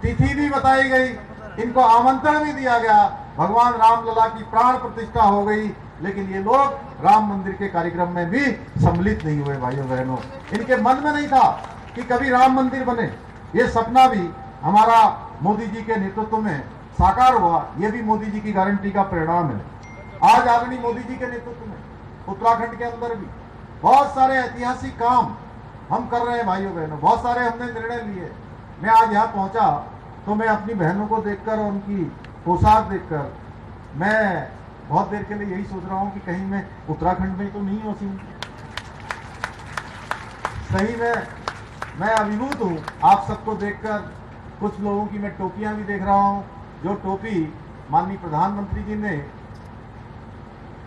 तिथि भी बताई गई, इनको आमंत्रण भी दिया गया, भगवान रामलला की प्राण प्रतिष्ठा हो गई, लेकिन ये लोग राम मंदिर के कार्यक्रम में भी सम्मिलित नहीं हुए। भाइयों बहनों, इनके मन में नहीं था कि कभी राम मंदिर बने। ये सपना भी हमारा मोदी जी के नेतृत्व में साकार हुआ, ये भी मोदी जी की गारंटी का परिणाम है। आज आदरणीय मोदी जी के नेतृत्व में उत्तराखंड के अंदर भी बहुत सारे ऐतिहासिक काम हम कर रहे हैं। भाइयों बहनों, बहुत सारे हमने निर्णय लिए। मैं आज यहाँ पहुंचा तो मैं अपनी बहनों को देखकर और उनकी पोशाक देखकर मैं बहुत देर के लिए यही सोच रहा हूँ कि कहीं मैं उत्तराखंड में तो नहीं हूँ। सही में मैं अभिभूत हूँ आप सबको देखकर। कुछ लोगों की मैं टोपियां भी देख रहा हूँ, जो टोपी माननीय प्रधानमंत्री जी ने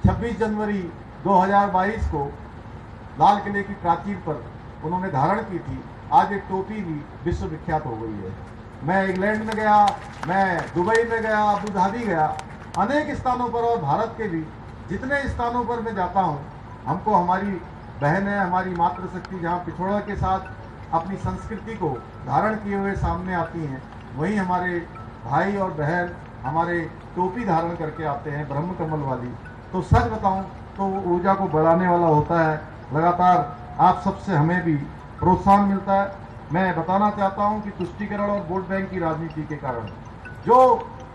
26 जनवरी 2022 को लाल किले की प्राचीर पर उन्होंने धारण की थी। आज ये टोपी भी विश्व विख्यात हो गई है। मैं इंग्लैंड में गया, मैं दुबई में गया, अबू धाबी गया, अनेक स्थानों पर और भारत के भी जितने स्थानों पर मैं जाता हूँ, हमको हमारी बहनें, हमारी मातृशक्ति जहाँ पिछोड़ा के साथ अपनी संस्कृति को धारण किए हुए सामने आती हैं, वहीं हमारे भाई और बहन हमारे टोपी धारण करके आते हैं, ब्रह्म कमल वाली। तो सच बताऊं तो वो ऊर्जा को बढ़ाने वाला होता है। लगातार आप सबसे हमें भी प्रोत्साहन मिलता है। मैं बताना चाहता हूं कि तुष्टीकरण और वोट बैंक की राजनीति के कारण जो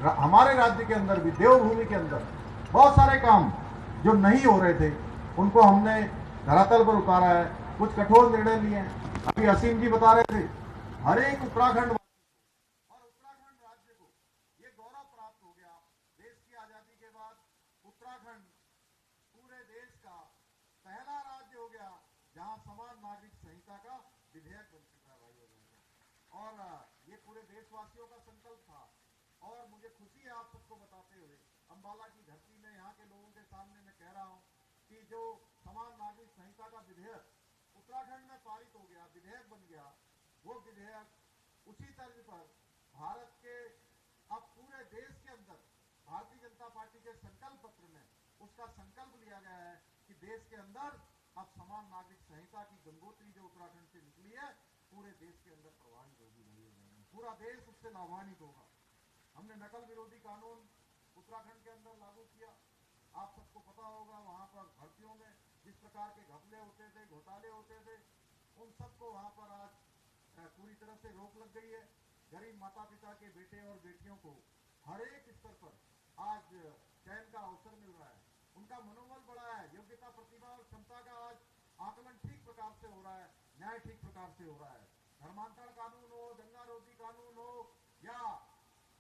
हमारे राज्य के अंदर भी, देवभूमि के अंदर बहुत सारे काम जो नहीं हो रहे थे, उनको हमने धरातल पर उतारा है। कुछ कठोर निर्णय लिए हैं। अभी असीम जी बता रहे थे, हर एक उत्तराखंड और उत्तराखंड राज्य को ये गौरव प्राप्त हो गया। देश की आजादी के बाद उत्तराखंड पूरे देश का पहला राज्य हो गया जहां समान नागरिक संहिता का विधेयक बन चुका है। भाइयों बहनों, और ये पूरे देशवासियों का संकल्प था। और मुझे खुशी है आप सबको बताते हुए, अंबाला की धरती में यहाँ के लोगों के सामने मैं कह रहा हूँ कि जो समान नागरिक संहिता का विधेयक उत्तराखंड में पारित हो गया, विधेयक बन गया, वो विधेयक उसी तर्ज पर भारत के अब पूरे देश के अंदर भारतीय जनता पार्टी के संकल्प पत्र में उसका संकल्प लिया गया है कि देश के अंदर अब समान नागरिक संहिता की गंगोत्री जो उत्तराखंड से निकली है, पूरे देश के अंदर प्रवाहित होगी। पूरा देश उससे लाभान्वित होगा। हमने नकल विरोधी कानून उत्तराखंड के अंदर लागू किया। आप सबको पता होगा, वहां पर भर्तियों में जिस प्रकार के घपले होते थे, घोटाले होते थे, उन सबको वहां पर आज पूरी तरह से रोक लग गई है। गरीब माता पिता के बेटे और बेटियों को हर एक स्तर पर आज चयन का अवसर मिल रहा है। उनका मनोबल बढ़ा है। योग्यता, प्रतिभा और क्षमता का आज आकलन ठीक प्रकार से हो रहा है, न्याय ठीक प्रकार से हो रहा है। धर्मांतरण कानून हो, दंगा रोधी कानून हो, या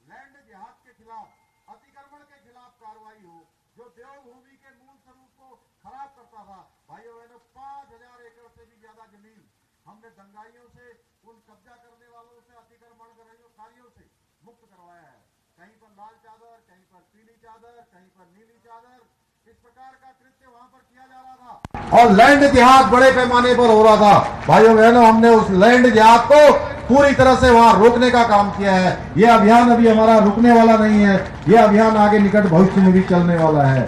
लैंड जिहाद के खिलाफ, अतिक्रमण के खिलाफ कार्रवाई हो, जो देवभूमि के मूल स्वरूप को खराब करता था। भाइयों बहनों, 5000 एकड़ से भी ज्यादा जमीन हमने दंगाइयों से, उन कब्जा करने वालों से, अतिक्रमणकारियों से मुक्त करवाया है। कहीं पर लाल चादर, कहीं पर पीली चादर, कहीं पर नीली चादर, इस प्रकार का कृत्य वहां पर किया जा रहा था और लैंड जिहाद बड़े पैमाने पर हो रहा था। भाइयों बहनों, हमने उस लैंड जिहाद को पूरी तरह से वहां रोकने का काम किया है। यह अभियान अभी हमारा रुकने वाला नहीं है। यह अभियान आगे निकट भविष्य में भी चलने वाला है।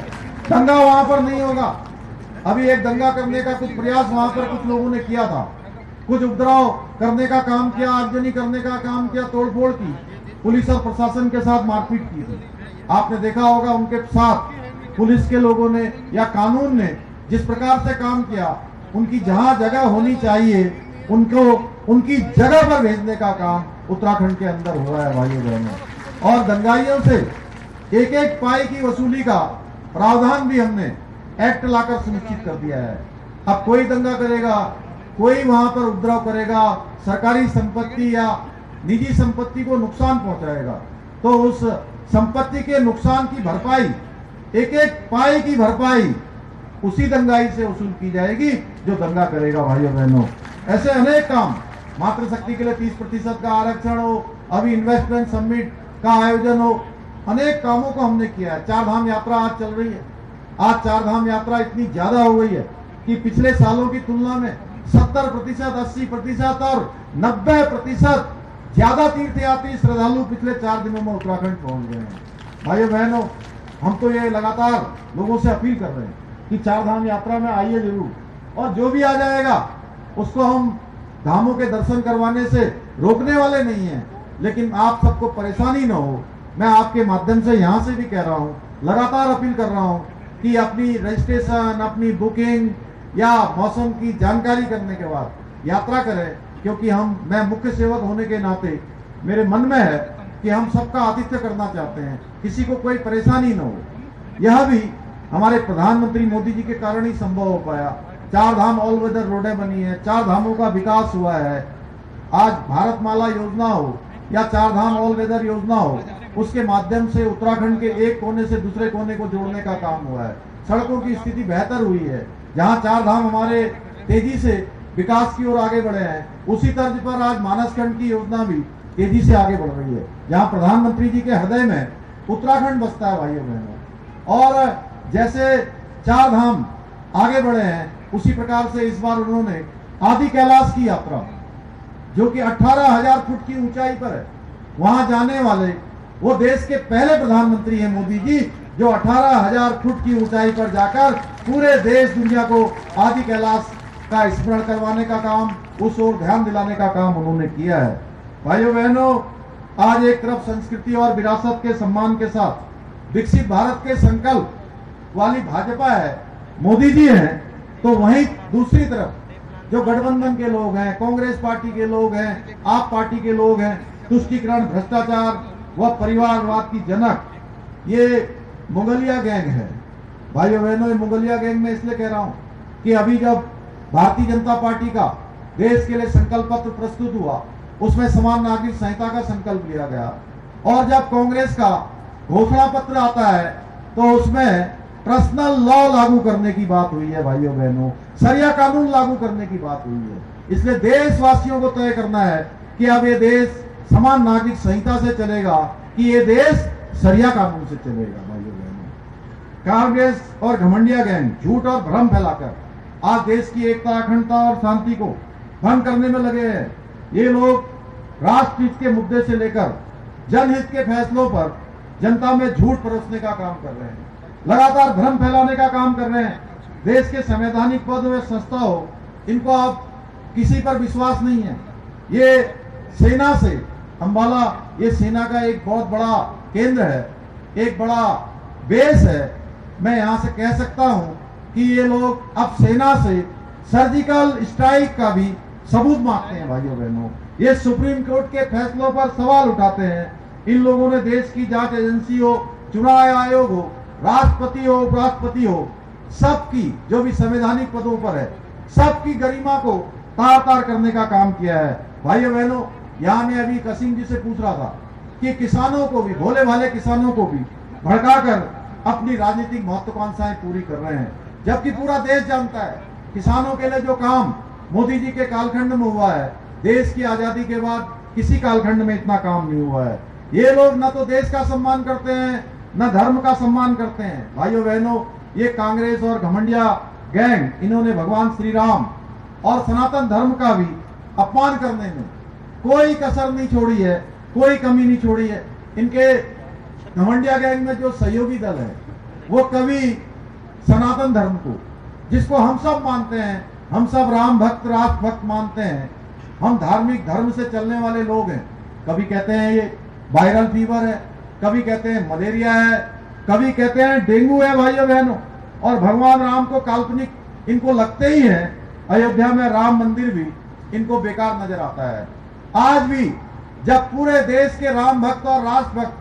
दंगा वहां पर नहीं होगा। अभी एक दंगा करने का कुछ प्रयास वहां पर कुछ लोगों ने किया था, कुछ उपद्रव करने का काम किया, आगजनी करने का काम किया, तोड़फोड़ की, पुलिस और प्रशासन के साथ मारपीट की थी। आपने देखा होगा उनके साथ पुलिस के लोगों ने या कानून ने जिस प्रकार से काम किया, उनकी जहां जगह होनी चाहिए उनको उनकी जगह पर भेजने का काम उत्तराखंड के अंदर हुआ है। भाइयों बहनों, और दंगाइयों से एक एक पाई की वसूली का प्रावधान भी हमने एक्ट लाकर सुनिश्चित कर दिया है। अब कोई दंगा करेगा, कोई वहां पर उपद्रव करेगा, सरकारी संपत्ति या निजी संपत्ति को नुकसान पहुंचाएगा, तो उस संपत्ति के नुकसान की भरपाई, एक एक पाई की भरपाई उसी दंगाई से वसूल की जाएगी जो दंगा करेगा। भाइयों बहनों, ऐसे अनेक काम, मातृशक्ति के लिए 30% का आरक्षण हो, अभी इन्वेस्टमेंट समिट का आयोजन हो, अनेक कामों को हमने किया है। 4 धाम यात्रा आज चल रही है। आज 4 धाम यात्रा इतनी ज्यादा हो गई है कि पिछले सालों की तुलना में 70%, 80% और 90% ज्यादा तीर्थयात्री श्रद्धालु पिछले 4 दिनों में उत्तराखंड पहुंच गए हैं। भाइयों बहनों, हम तो ये लगातार लोगों से अपील कर रहे हैं कि 4 धाम यात्रा में आइए जरूर, और जो भी आ जाएगा उसको हम धामों के दर्शन करवाने से रोकने वाले नहीं हैं। लेकिन आप सबको परेशानी न हो, मैं आपके माध्यम से यहाँ से भी कह रहा हूँ, लगातार अपील कर रहा हूँ कि अपनी रजिस्ट्रेशन, अपनी बुकिंग या मौसम की जानकारी करने के बाद यात्रा करें, क्योंकि मैं मुख्य सेवक होने के नाते मेरे मन में है कि हम सबका आतिथ्य करना चाहते हैं, किसी को कोई परेशानी न हो। यह भी हमारे प्रधानमंत्री मोदी जी के कारण ही संभव हो पाया। 4 धाम ऑल वेदर रोडें बनी है, 4 धामों का विकास हुआ है। आज भारतमाला योजना हो या 4 धाम ऑल वेदर योजना हो, उसके माध्यम से उत्तराखंड के एक कोने से दूसरे कोने को जोड़ने का काम हुआ है। सड़कों की स्थिति बेहतर हुई है। जहां 4 धाम हमारे तेजी से विकास की ओर आगे बढ़े हैं, उसी तर्ज पर आज मानसखंड की योजना भी तेजी से आगे बढ़ रही है, जहां प्रधानमंत्री जी के हृदय में उत्तराखंड बसता है भाइयों बहनों। और जैसे 4 धाम आगे बढ़े हैं, उसी प्रकार से इस बार उन्होंने आदि कैलाश की यात्रा, जो कि 18,000 फुट की ऊंचाई पर है, वहां जाने वाले वो देश के पहले प्रधानमंत्री हैं मोदी जी, जो 18,000 फुट की ऊंचाई पर जाकर पूरे देश दुनिया को आदि कैलाश का स्मरण करवाने का काम, उस ओर ध्यान दिलाने का काम उन्होंने किया है। भाइयों बहनों, आज एक तरफ संस्कृति और विरासत के सम्मान के साथ विकसित भारत के संकल्प वाली भाजपा है, मोदी जी हैं, तो वहीं दूसरी तरफ जो गठबंधन के लोग हैं, कांग्रेस पार्टी के लोग हैं, आप पार्टी के लोग हैं, तुष्टीकरण, भ्रष्टाचार व परिवारवाद की जनक ये मुगलिया गैंग है। भाइयों बहनों, ये मुगलिया गैंग में इसलिए कह रहा हूं कि अभी जब भारतीय जनता पार्टी का देश के लिए संकल्प पत्र प्रस्तुत हुआ, उसमें समान नागरिक संहिता का संकल्प लिया गया, और जब कांग्रेस का घोषणा पत्र आता है तो उसमें पर्सनल लॉ लागू करने की बात हुई है। भाइयों बहनों, शरिया कानून लागू करने की बात हुई है। इसलिए देशवासियों को तय करना है कि अब ये देश समान नागरिक संहिता से चलेगा कि ये देश शरिया कानून से चलेगा। भाइयों बहनों, कांग्रेस और घमंडिया गैंग झूठ और भ्रम फैलाकर आज देश की एकता, अखंडता और शांति को भंग करने में लगे हैं। ये लोग राष्ट्रहित के मुद्दे से लेकर जनहित के फैसलों पर जनता में झूठ परोसने का काम कर रहे हैं, लगातार भ्रम फैलाने का काम कर रहे हैं। देश के संवैधानिक पद व संस्था हो, इनको अब किसी पर विश्वास नहीं है। ये सेना से अंबाला, ये सेना का एक बहुत बड़ा केंद्र है, एक बड़ा बेस है। मैं यहां से कह सकता हूं कि ये लोग अब सेना से सर्जिकल स्ट्राइक का भी सबूत मांगते हैं। भाइयों बहनों, ये सुप्रीम कोर्ट के फैसलों पर सवाल उठाते हैं। इन लोगों ने देश की जांच एजेंसी हो, चुनाव आयोग हो, राष्ट्रपति हो, उपराष्ट्रपति हो, सबकी जो भी संवैधानिक पदों पर है, सबकी गरिमा को तार तार करने का काम किया है। भाइयों बहनों, यहाँ मैं अभी कसीम जी से पूछ रहा था कि किसानों को भी, भोले भाले किसानों को भी भड़काकर अपनी राजनीतिक महत्वाकांक्षाएं पूरी कर रहे हैं, जबकि पूरा देश जानता है किसानों के लिए जो काम मोदी जी के कालखंड में हुआ है, देश की आजादी के बाद किसी कालखंड में इतना काम नहीं हुआ है। ये लोग न तो देश का सम्मान करते हैं, न धर्म का सम्मान करते हैं। भाइयों बहनों, ये कांग्रेस और घमंडिया गैंग, इन्होंने भगवान श्री राम और सनातन धर्म का भी अपमान करने में कोई कसर नहीं छोड़ी है, कोई कमी नहीं छोड़ी है। इनके घमंडिया गैंग में जो सहयोगी दल है, वो कभी सनातन धर्म को, जिसको हम सब मानते हैं, हम सब राम भक्त, राष्ट्र भक्त मानते हैं, हम धार्मिक धर्म से चलने वाले लोग हैं, कभी कहते हैं ये वायरल फीवर है, कभी कहते हैं मलेरिया है, कभी कहते हैं डेंगू है। भाइयों बहनों, और भगवान राम को काल्पनिक इनको लगते ही है। अयोध्या में राम मंदिर भी इनको बेकार नजर आता है। आज भी जब पूरे देश के राम भक्त और राष्ट्र भक्त,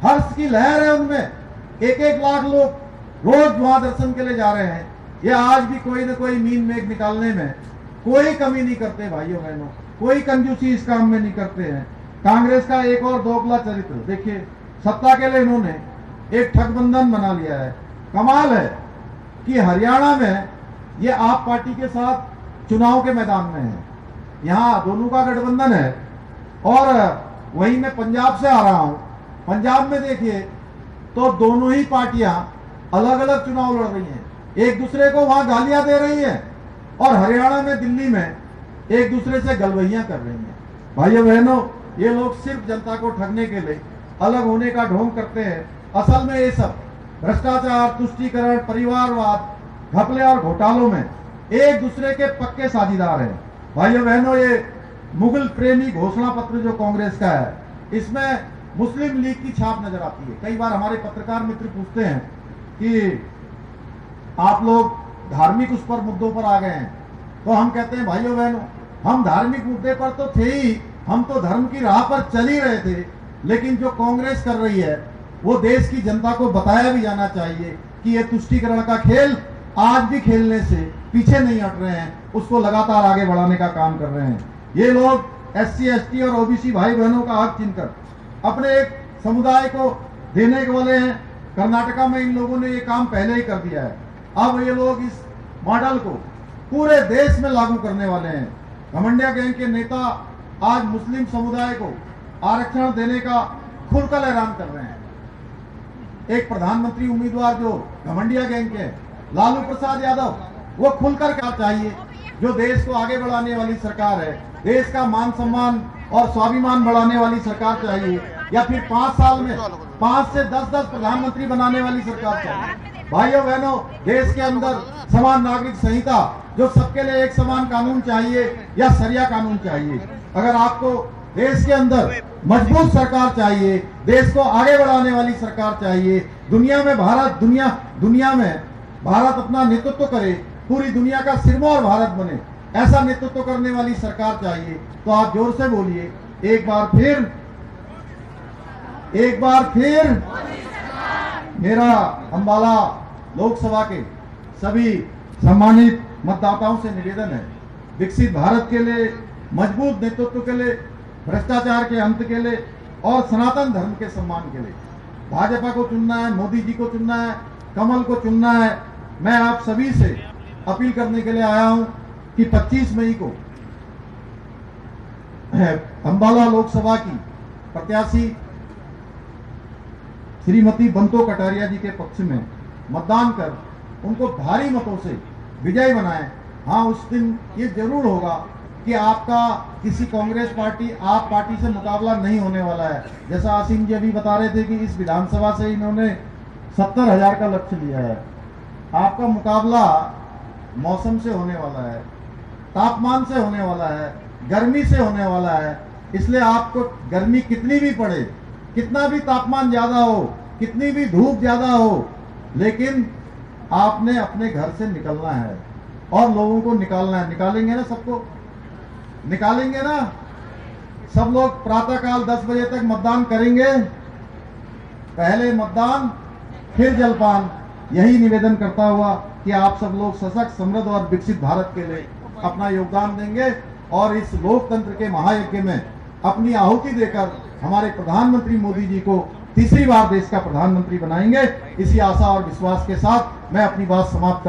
हर्ष की लहर है उनमें, 1-1 लाख लोग रोज वहां दर्शन के लिए जा रहे हैं, ये आज भी कोई न कोई मीन मेघ निकालने में कोई कमी नहीं करते। भाइयों बहनों, कोई कंजूसी इस काम में नहीं करते हैं। कांग्रेस का एक और दोगला चरित्र देखिए, सत्ता के लिए इन्होंने एक ठगबंधन बना लिया है। कमाल है कि हरियाणा में ये आप पार्टी के साथ चुनाव के मैदान में है, यहाँ दोनों का गठबंधन है। और वहीं मैं पंजाब से आ रहा हूं, पंजाब में देखिए तो दोनों ही पार्टियां अलग अलग चुनाव लड़ रही हैं, एक दूसरे को वहां गालियां दे रही हैं, और हरियाणा में, दिल्ली में एक दूसरे से गलवहियां कर रही हैं। भाइयों बहनों, ये लोग सिर्फ जनता को ठगने के लिए अलग होने का ढोंग करते हैं। असल में ये सब भ्रष्टाचार, तुष्टीकरण, परिवारवाद, घपले और घोटालों में एक दूसरे के पक्के साझीदार हैं। भाइयों बहनों, ये मुगल प्रेमी घोषणा पत्र जो कांग्रेस का है, इसमें मुस्लिम लीग की छाप नजर आती है। कई बार हमारे पत्रकार मित्र पूछते हैं कि आप लोग धार्मिक उस पर मुद्दों पर आ गए हैं, तो हम कहते हैं भाइयों बहनों, हम धार्मिक मुद्दे पर तो थे ही, हम तो धर्म की राह पर चल ही रहे थे। लेकिन जो कांग्रेस कर रही है वो देश की जनता को बताया भी जाना चाहिए कि ये तुष्टीकरण का खेल आज भी खेलने से पीछे नहीं हट रहे हैं, उसको लगातार आगे बढ़ाने का काम कर रहे हैं। ये लोग SC ST और OBC भाई बहनों का हक छीनकर अपने एक समुदाय को देने के वाले हैं। कर्नाटका में इन लोगों ने ये काम पहले ही कर दिया है, अब ये लोग इस मॉडल को पूरे देश में लागू करने वाले हैं। घमंडिया गैंग के नेता आज मुस्लिम समुदाय को आरक्षण देने का खुलकर ऐलान कर रहे हैं। एक प्रधानमंत्री उम्मीदवार जो घमंडिया गैंग के लालू प्रसाद यादव, वो खुलकर क्या चाहिए, जो देश को आगे बढ़ाने वाली सरकार है, देश का मान सम्मान और स्वाभिमान बढ़ाने वाली सरकार चाहिए, या फिर 5 साल में 5 से 10 प्रधानमंत्री बनाने वाली सरकार चाहिए। भाइयों बहनों, देश के अंदर समान नागरिक संहिता, जो सबके लिए एक समान कानून चाहिए, या सरिया कानून चाहिए। अगर आपको देश के अंदर मजबूत सरकार चाहिए, देश को आगे बढ़ाने वाली सरकार चाहिए, दुनिया में भारत अपना नेतृत्व करे, पूरी दुनिया का सिरमौर भारत बने, ऐसा नेतृत्व करने वाली सरकार चाहिए, तो आप जोर से बोलिए एक बार फिर मेरा अंबाला लोकसभा के सभी सम्मानित मतदाताओं से निवेदन है, विकसित भारत के लिए, मजबूत नेतृत्व के लिए, भ्रष्टाचार के अंत के लिए और सनातन धर्म के सम्मान के लिए भाजपा को चुनना है, मोदी जी को चुनना है, कमल को चुनना है। मैं आप सभी से अपील करने के लिए आया हूं कि 25 मई को अंबाला लोकसभा की प्रत्याशी श्रीमती बंतो कटारिया जी के पक्ष में मतदान कर उनको भारी मतों से विजयी बनाएं। हाँ, उस दिन ये जरूर होगा कि आपका किसी कांग्रेस पार्टी आप पार्टी से मुकाबला नहीं होने वाला है। जैसा आसिम जी अभी बता रहे थे कि इस विधानसभा से इन्होंने 70,000 का लक्ष्य लिया है। आपका मुकाबला मौसम से होने वाला है, तापमान से होने वाला है, गर्मी से होने वाला है। इसलिए आपको गर्मी कितनी भी पड़े, कितना भी तापमान ज्यादा हो, कितनी भी धूप ज्यादा हो, लेकिन आपने अपने घर से निकलना है और लोगों को निकालना है। निकालेंगे ना, सबको निकालेंगे ना? सब लोग प्रातःकाल 10 बजे तक मतदान करेंगे। पहले मतदान फिर जलपान। यही निवेदन करता हुआ कि आप सब लोग सशक्त, समृद्ध और विकसित भारत के लिए अपना योगदान देंगे और इस लोकतंत्र के महायज्ञ में अपनी आहुति देकर हमारे प्रधानमंत्री मोदी जी को तीसरी बार देश का प्रधानमंत्री बनाएंगे। इसी आशा और विश्वास के साथ मैं अपनी बात समाप्त